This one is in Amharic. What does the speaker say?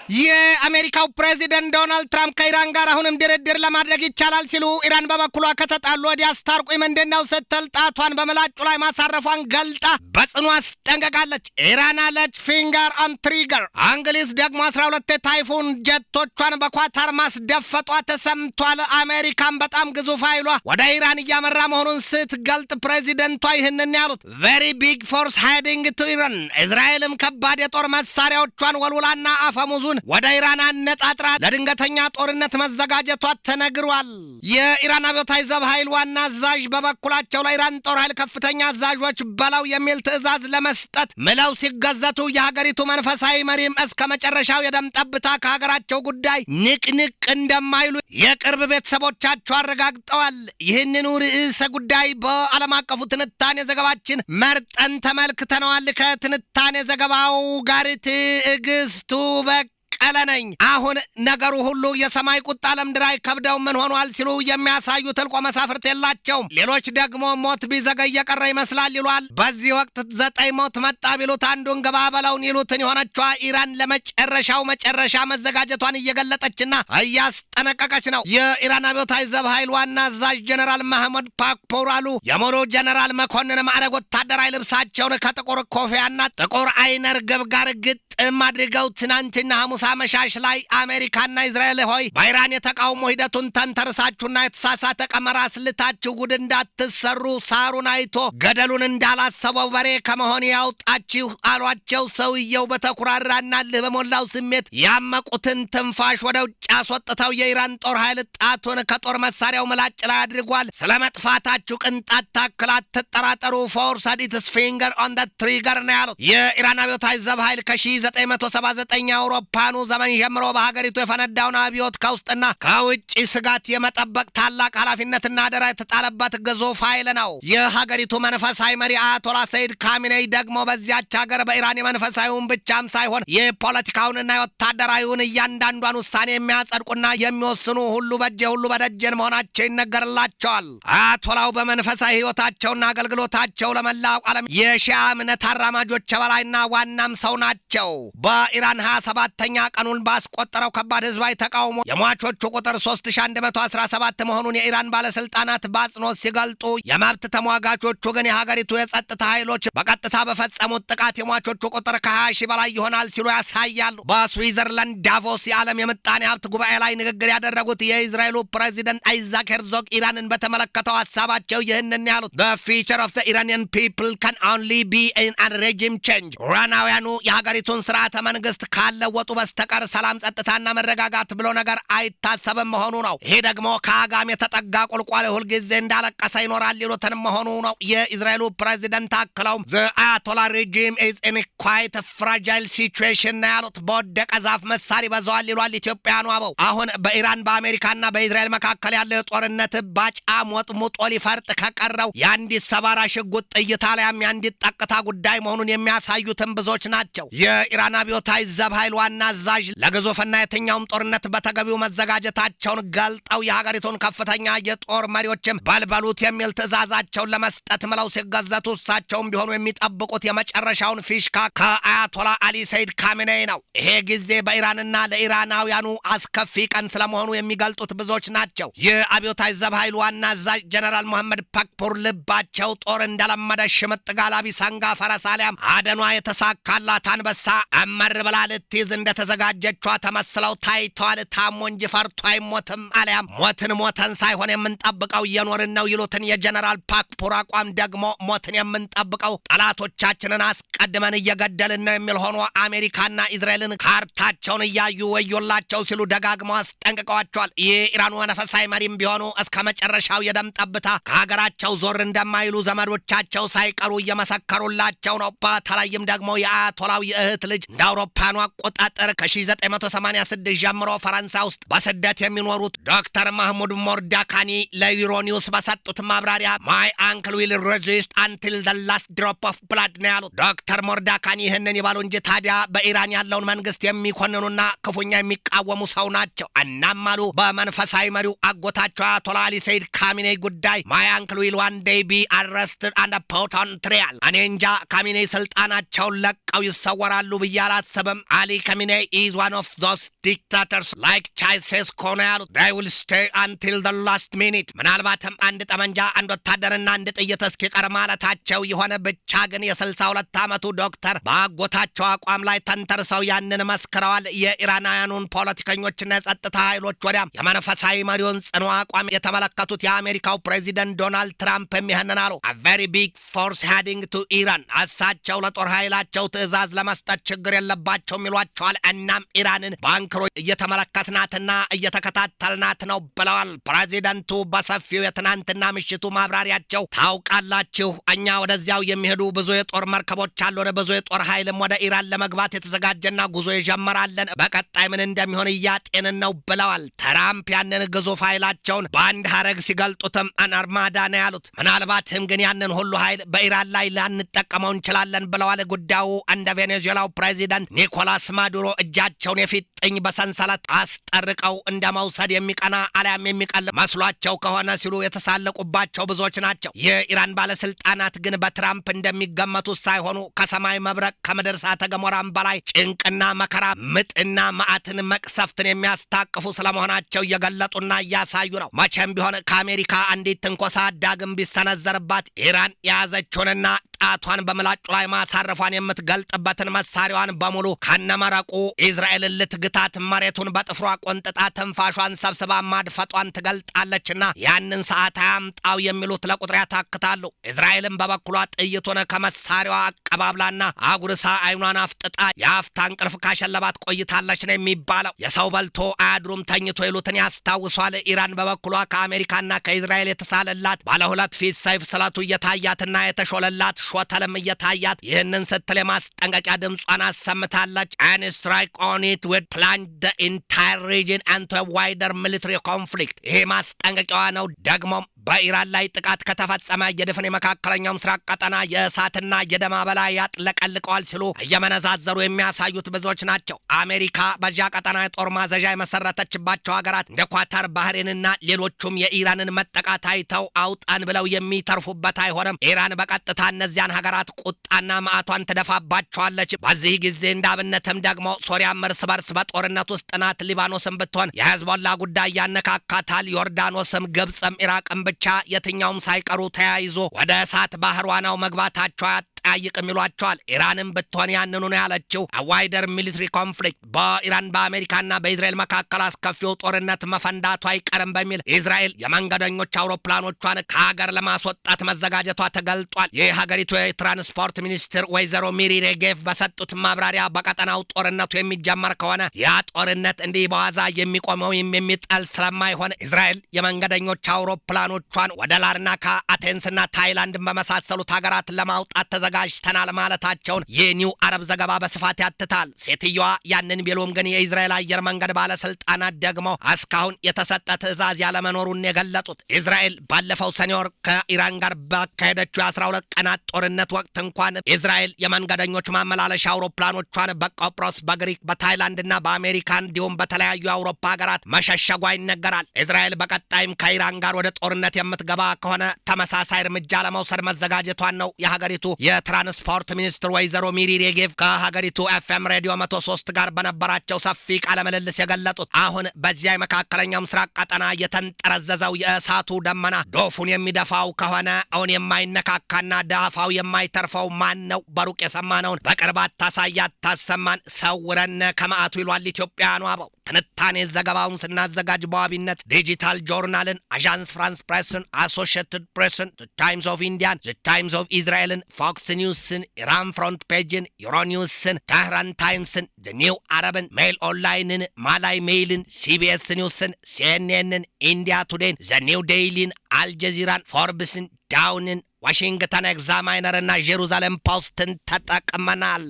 የአሜሪካው ፕሬዚደንት ዶናልድ ትራምፕ ከኢራን ጋር አሁንም ድርድር ለማድረግ ይቻላል ሲሉ ኢራን በበኩሏ ከተጣሉ ወዲያ አስታርቁኝ ምንድነው ስትል ጣቷን በመላጩ ላይ ማሳረፏን ገልጣ በጽኑ አስጠንቅቃለች። ኢራን አለች ፊንገር ኦን ትሪገር። እንግሊዝ ደግሞ 12 ታይፉን ጀቶቿን በኳታር ማስደፈጧ ተሰምቷል። አሜሪካን በጣም ግዙፍ ኃይሏ ወደ ኢራን እያመራ መሆኑን ስትገልጥ ፕሬዚደንቷ ይህንን ያሉት ቬሪ ቢግ ፎርስ ሄዲንግ ቱ ኢራን። እስራኤልም ከባድ የጦር መሳሪያዎቿን ወልውላና አፈሙዙን ወደ ኢራን አነጣጥራ ለድንገተኛ ጦርነት መዘጋጀቷ ተነግሯል። የኢራን አብዮታዊ ዘብ ኃይል ዋና አዛዥ በበኩላቸው ለኢራን ጦር ኃይል ከፍተኛ አዛዦች በላው የሚል ትዕዛዝ ለመስጠት ምለው ሲገዘቱ የሀገሪቱ መንፈሳዊ መሪም እስከ መጨረሻው የደም ጠብታ ከሀገራቸው ጉዳይ ንቅንቅ እንደማይሉ የቅርብ ቤተሰቦቻቸው አረጋግጠዋል። ይህንኑ ርዕሰ ጉዳይ በዓለም አቀፉ ትንታኔ ዘገባችን መርጠን ተመልክተነዋል። ከትንታኔ ዘገባው ጋር ትዕግስቱ ቀለነኝ። አሁን ነገሩ ሁሉ የሰማይ ቁጣ ለምድር አይከብደው ምን ሆኗል ሲሉ የሚያሳዩ ጥልቆ መሳፍርት የላቸውም። ሌሎች ደግሞ ሞት ቢዘገይ የቀረ ይመስላል ይሏል። በዚህ ወቅት 9 ሞት መጣ ቢሉት አንዱን ገባ በለውን ይሉትን የሆነችዋ ኢራን ለመጨረሻው መጨረሻ መዘጋጀቷን እየገለጠችና እያስጠነቀቀች ነው። የኢራን አብዮታዊ ዘብ ኃይል ዋና አዛዥ ጀነራል መሐመድ ፓክፖር አሉ የሙሉ ጀነራል መኮንን ማዕረግ ወታደራዊ ልብሳቸውን ከጥቁር ኮፊያና ጥቁር አይነ ርግብ ጋር ግጥም አድርገው ትናንትና ሐሙስ አመሻሽ ላይ አሜሪካና እስራኤል ሆይ በኢራን የተቃውሞ ሂደቱን ተንተርሳችሁና የተሳሳተ ቀመራ ስልታችሁ ጉድ እንዳትሰሩ ሳሩን አይቶ ገደሉን እንዳላሰበው በሬ ከመሆን ያውጣችሁ አሏቸው። ሰውየው በተኩራራና ልህ በሞላው ስሜት ያመቁትን ትንፋሽ ወደ ውጭ አስወጥተው የኢራን ጦር ኃይል ጣቱን ከጦር መሳሪያው ምላጭ ላይ አድርጓል። ስለመጥፋታችሁ ቅንጣት ታክል አትጠራጠሩ፣ ፎርስ ኢትስ ፊንገር ኦን ዘ ትሪገር ነው ያሉት። የኢራን አብዮታዊ ዘብ ኃይል ከ1979 አውሮፓኑ ዘመን ጀምሮ በሀገሪቱ የፈነዳውን አብዮት ከውስጥና ከውጭ ስጋት የመጠበቅ ታላቅ ኃላፊነትና አደራ የተጣለበት ግዙፍ ኃይል ነው። የሀገሪቱ መንፈሳዊ መሪ አያቶላ ሰይድ ካሚኔይ ደግሞ በዚያች ሀገር በኢራን የመንፈሳዊውን ብቻም ሳይሆን የፖለቲካውንና የወታደራዊውን እያንዳንዷን ውሳኔ የሚያጸድቁና የሚወስኑ ሁሉ በእጄ ሁሉ በደጀን መሆናቸው ይነገርላቸዋል። አያቶላው በመንፈሳዊ ሕይወታቸውና አገልግሎታቸው ለመላው ዓለም የሺዓ እምነት አራማጆች በላይና ዋናም ሰው ናቸው። በኢራን 27ኛ ቀኑን ባስቆጠረው ከባድ ህዝባዊ ተቃውሞ የሟቾቹ ቁጥር 3117 መሆኑን የኢራን ባለስልጣናት በአጽንኦት ሲገልጡ፣ የመብት ተሟጋቾቹ ግን የሀገሪቱ የጸጥታ ኃይሎች በቀጥታ በፈጸሙት ጥቃት የሟቾቹ ቁጥር ከ20 ሺህ በላይ ይሆናል ሲሉ ያሳያሉ። በስዊዘርላንድ ዳቮስ የዓለም የምጣኔ ሀብት ጉባኤ ላይ ንግግር ያደረጉት የእስራኤሉ ፕሬዚደንት አይዛክ ሄርዞግ ኢራንን በተመለከተው ሀሳባቸው ይህንን ያሉት the future of the Iranian people can only be in a regime change። ኢራናውያኑ የሀገሪቱን ስርዓተ መንግስት ካለወጡ በስተቀር ሰላም ጸጥታና መረጋጋት ብሎ ነገር አይታሰብም መሆኑ ነው። ይሄ ደግሞ ከአጋም የተጠጋ ቁልቋል ሁልጊዜ እንዳለቀሰ ይኖራል ይሉትን መሆኑ ነው። የእስራኤሉ ፕሬዚደንት አክለውም the Ayatollah regime is in a quite fragile situation ነው ያሉት። በወደቀ ዛፍ መሳር ይበዛዋል ይሏል ኢትዮጵያኑ አበው። አሁን በኢራን በአሜሪካና በእስራኤል መካከል ያለው ጦርነት ባጫ ሞጥሙጦ ሊፈርጥ ከቀረው የአንዲት ሰባራ ሽጉጥ ጥይት አልያም የአንዲት ጠቅታ ጉዳይ መሆኑን የሚያሳዩትን ብዙዎች ናቸው። የኢራን አብዮታዊ ዘብ ኃይል ዋና አዛዥ ለግዙፍና የትኛውም ጦርነት በተገቢው መዘጋጀታቸውን ገልጠው የሀገሪቱን ከፍተኛ የጦር መሪዎችም በልበሉት የሚል ትዕዛዛቸውን ለመስጠት ምለው ሲገዘቱ እሳቸውም ቢሆኑ የሚጠብቁት የመጨረሻውን ፊሽካ ከአያቶላ አሊ ሰይድ ካሚኔይ ነው። ይሄ ጊዜ በኢራንና ለኢራናውያኑ አስከፊ ቀን ስለመሆኑ የሚገልጡት ብዙዎች ናቸው። የአብዮታዊ ዘብ ኃይል ዋና አዛዥ ጀነራል መሐመድ ፓክፖር ልባቸው ጦር እንደለመደ ሽምጥ ጋላቢ ሰንጋ ፈረስ አሊያም አደኗ የተሳካላት አንበሳ አመር ብላ ልትይዝ እንደተዘጋጀቿ ተመስለው ታይተዋል። ታሞ እንጂ ፈርቶ አይሞትም አሊያም ሞትን ሞተን ሳይሆን የምንጠብቀው እየኖርን ነው ይሉትን የጀነራል ፓክፖር አቋም ደግሞ ሞትን የምንጠብቀው ጠላቶቻችንን አስቀድመን እየገደልን ነው የሚል ሆኖ አሜሪካና እስራኤልን ካርታቸውን እያዩ ወዮላቸው ሲሉ ደጋግመው አስጠንቅቀዋቸዋል። የኢራኑ መንፈሳዊ መሪም ቢሆኑ እስከ መጨረሻው የደም ጠብታ ከሀገራቸው ዞር እንደማይሉ ዘመዶቻቸው ሳይቀሩ እየመሰከሩላቸው ነው። በተለይም ደግሞ የአያቶላው የእህት ልጅ እንደ አውሮፓኑ አቆጣጠር ከ1986 ጀምሮ ፈረንሳይ ውስጥ በስደት የሚኖሩት ዶክተር ማህሙድ ሞርዳካኒ ለዩሮኒውስ በሰጡት ማብራሪያ ማይ አንክል ዊል ሬዚስት አንቲል ዘ ላስት ድሮፕ ኦፍ ብላድ ነው ያሉት። ዶክተር ሞርዳካኒ አማካኝ ይህንን ይባሉ እንጂ ታዲያ በኢራን ያለውን መንግስት የሚኮንኑና ክፉኛ የሚቃወሙ ሰው ናቸው። እናም አሉ በመንፈሳዊ መሪው አጎታቸው አያቶላ አሊ ሰይድ ካሚኔይ ጉዳይ ማይ አንክል ዊል ዋን ዴይ ቢ አረስትድ አንድ ፖት ኦን ትሪያል። እኔ እንጃ ካሚኔይ ስልጣናቸውን ለቀው ይሰወራሉ ብዬ አላስብም። አሊ ካሚኔይ ኢዝ ዋን ኦፍ ዞስ ዲክታተርስ ላይክ ቻይሴስኮ ነው ያሉት። they will stay until the last minute። ምናልባትም አንድ ጠመንጃ አንድ ወታደርና አንድ ጥይት እስኪቀር ማለታቸው የሆነ ብቻ ግን የ62 ዓመቱ ዶክተር በአጎታቸው አቋም ላይ ተንተርሰው ያንን መስክረዋል። የኢራናውያኑን ፖለቲከኞችና የጸጥታ ኃይሎች ወዲያም የመንፈሳዊ መሪውን ጽኑ አቋም የተመለከቱት የአሜሪካው ፕሬዚደንት ዶናልድ ትራምፕ የሚህንን አሉ። a very big force heading to Iran። እሳቸው ለጦር ኃይላቸው ትዕዛዝ ለመስጠት ችግር የለባቸውም ይሏቸዋል። እናም ኢራንን ባንክሮ እየተመለከትናትና እየተከታተልናት ነው ብለዋል ፕሬዚደንቱ በሰፊው የትናንትና ምሽቱ ማብራሪያቸው። ታውቃላችሁ እኛ ወደዚያው የሚሄዱ ብዙ የጦር መርከቦች አሉን፣ ብዙ የጦር ኃይልም ወደ ኢራን ለመግባት የተዘጋጀና ጉዞ ይጀምራለን፣ በቀጣይ ምን እንደሚሆን እያጤንን ነው ብለዋል። ትራምፕ ያንን ግዙፍ ኃይላቸውን በአንድ ሀረግ ሲገልጡትም አናርማዳ ነው ያሉት። ምናልባትም ግን ያንን ሁሉ ኃይል በኢራን ላይ ላንጠቀመው እንችላለን ብለዋል። ጉዳዩ እንደ ቬኔዙዌላው ፕሬዚደንት ኒኮላስ ማዱሮ እጃቸውን የፊጥኝ በሰንሰለት አስጠርቀው እንደ መውሰድ የሚቀና አሊያም የሚቀል መስሏቸው ከሆነ ሲሉ የተሳለቁባቸው ብዙዎች ናቸው። የኢራን ባለስልጣናት ግን በትራምፕ እንደሚገመቱት ሳይሆኑ ከሰማይ መብረቅ ከምድር እሳተ ገሞራም በላይ ጭንቅና መከራ ምጥና መዓትን መቅሰፍትን የሚያስታቅፉ ስለመሆናቸው እየገለጡና እያሳዩ ነው። መቼም ቢሆን ከአሜሪካ አንዲት ትንኮሳ ዳግም ቢሰነዘርባት ኢራን የያዘችውንና ጣቷን በምላጩ ላይ ማሳረፏን የምትገልጥበትን መሳሪያዋን በሙሉ ከነመረቁ ኢዝራኤልን ልትግታት መሬቱን በጥፍሯ ቆንጥጣ ትንፋሿን ሰብስባ ማድፈጧን ትገልጣለችና ያንን ሰዓት አያምጣው የሚሉት ለቁጥር ያታክታሉ። ኢዝራኤልን በበኩሏ ጥይቱን ከመሳሪያዋ አቀባብላና አጉርሳ አይኗን አፍጥጣ የአፍታ እንቅልፍ ካሸለባት ቆይታለች ነው የሚባለው። የሰው በልቶ አያድሩም ተኝቶ ይሉትን ያስታውሷል። ኢራን በበኩሏ ከአሜሪካና ከኢዝራኤል የተሳለላት ባለ ሁለት ፊት ሰይፍ ስለቱ እየታያትና የተሾለላት ሾተልም እየታያት ይህንን ስትል የማስጠንቀቂያ ድምጿን አሰምታለች። and strike on it would plunge the entire region into a wider military conflict። ይሄ ማስጠንቀቂያዋ ነው። ደግሞም በኢራን ላይ ጥቃት ከተፈጸመ የድፍን የመካከለኛው ምስራቅ ቀጠና የእሳትና የደም አበላ ያጥለቀልቀዋል ሲሉ እየመነዛዘሩ የሚያሳዩት ብዙዎች ናቸው። አሜሪካ በዚያ ቀጠና የጦር ማዘዣ የመሰረተችባቸው ሀገራት እንደ ኳታር፣ ባህሬንና ሌሎቹም የኢራንን መጠቃት አይተው አውጣን ብለው የሚተርፉበት አይሆንም። ኢራን በቀጥታ እነዚያን ሀገራት ቁጣና ማዕቷን ትደፋባቸዋለች። በዚህ ጊዜ እንዳብነትም ደግሞ ሶሪያም እርስ በርስ በጦርነት ውስጥ ናት። ሊባኖስም ብትሆን የህዝቦላ ጉዳይ ያነካካታል። ዮርዳኖስም፣ ግብፅም፣ ኢራቅም ብቻ የትኛውም ሳይቀሩ ተያይዞ ወደ እሳት ባህሯ ነው መግባታቸው አይቅም ይሏቸዋል። ኢራንም ብትሆን ያንኑ ነው ያለችው። ዋይደር ሚሊተሪ ኮንፍሊክት በኢራን በአሜሪካና በእስራኤል መካከል አስከፊው ጦርነት መፈንዳቱ አይቀርም በሚል እስራኤል የመንገደኞች አውሮፕላኖቿን ከሀገር ለማስወጣት መዘጋጀቷ ተገልጧል። የሀገሪቱ የትራንስፖርት ሚኒስትር ወይዘሮ ሚሪ ሬጌቭ በሰጡት ማብራሪያ በቀጠናው ጦርነቱ የሚጀመር ከሆነ ያ ጦርነት እንዲህ በዋዛ የሚቆመው የሚጠል ስለማይሆን እስራኤል የመንገደኞች አውሮፕላኖቿን ወደ ላርናካ፣ አቴንስና ታይላንድን በመሳሰሉት ሀገራት ለማውጣት ተዘጋጅተናል ማለታቸውን የኒው አረብ ዘገባ በስፋት ያትታል። ሴትዮዋ ያንን ቢሉም ግን የእስራኤል አየር መንገድ ባለስልጣናት ደግሞ እስካሁን የተሰጠ ትዕዛዝ ያለመኖሩን የገለጡት እስራኤል ባለፈው ሰኔ ወር ከኢራን ጋር ባካሄደችው የ12 ቀናት ጦርነት ወቅት እንኳን እስራኤል የመንገደኞች ማመላለሻ አውሮፕላኖቿን በቆጵሮስ፣ በግሪክ፣ በታይላንድና በአሜሪካ እንዲሁም በተለያዩ የአውሮፓ ሀገራት መሸሸጓ ይነገራል። እስራኤል በቀጣይም ከኢራን ጋር ወደ ጦርነት የምትገባ ከሆነ ተመሳሳይ እርምጃ ለመውሰድ መዘጋጀቷን ነው የሀገሪቱ የትራንስፖርት ሚኒስትር ወይዘሮ ሚሪ ሬጌቭ ከሀገሪቱ ኤፍኤም ሬዲዮ 103 ጋር በነበራቸው ሰፊ ቃለ ምልልስ የገለጡት። አሁን በዚያ የመካከለኛው ምስራቅ ቀጠና የተንጠረዘዘው የእሳቱ ደመና ዶፉን የሚደፋው ከሆነ አሁን የማይነካካና ዳፋው የማይተርፈው ማን ነው? በሩቅ የሰማነውን በቅርባት ታሳያት ታሰማን ሰውረን ከመዓቱ ይሏል ኢትዮጵያውያኑ አበው። ትንታኔ ዘገባውን ስናዘጋጅ በዋቢነት ዲጂታል ጆርናልን፣ አዣንስ ፍራንስ ፕሬስን፣ አሶሺየትድ ፕሬስን፣ ታይምስ ኦፍ ኢንዲያን፣ ታይምስ ኦፍ ኢዝራኤልን፣ ፎክስ ኒውስን፣ ኢራን ፍሮንት ፔጅን፣ ዩሮኒውስን፣ ታህራን ታይምስን፣ ኒው አረብን፣ ሜይል ኦንላይንን፣ ማላይ ሜይልን፣ ሲቢኤስ ኒውስን፣ ሲኤንኤንን፣ ኢንዲያ ቱዴይን፣ ዘ ኒው ዴይሊን፣ አልጀዚራን፣ ፎርብስን፣ ዳውንን፣ ዋሽንግተን ኤግዛማይነርና ጄሩዛሌም ፖስትን ተጠቅመናል።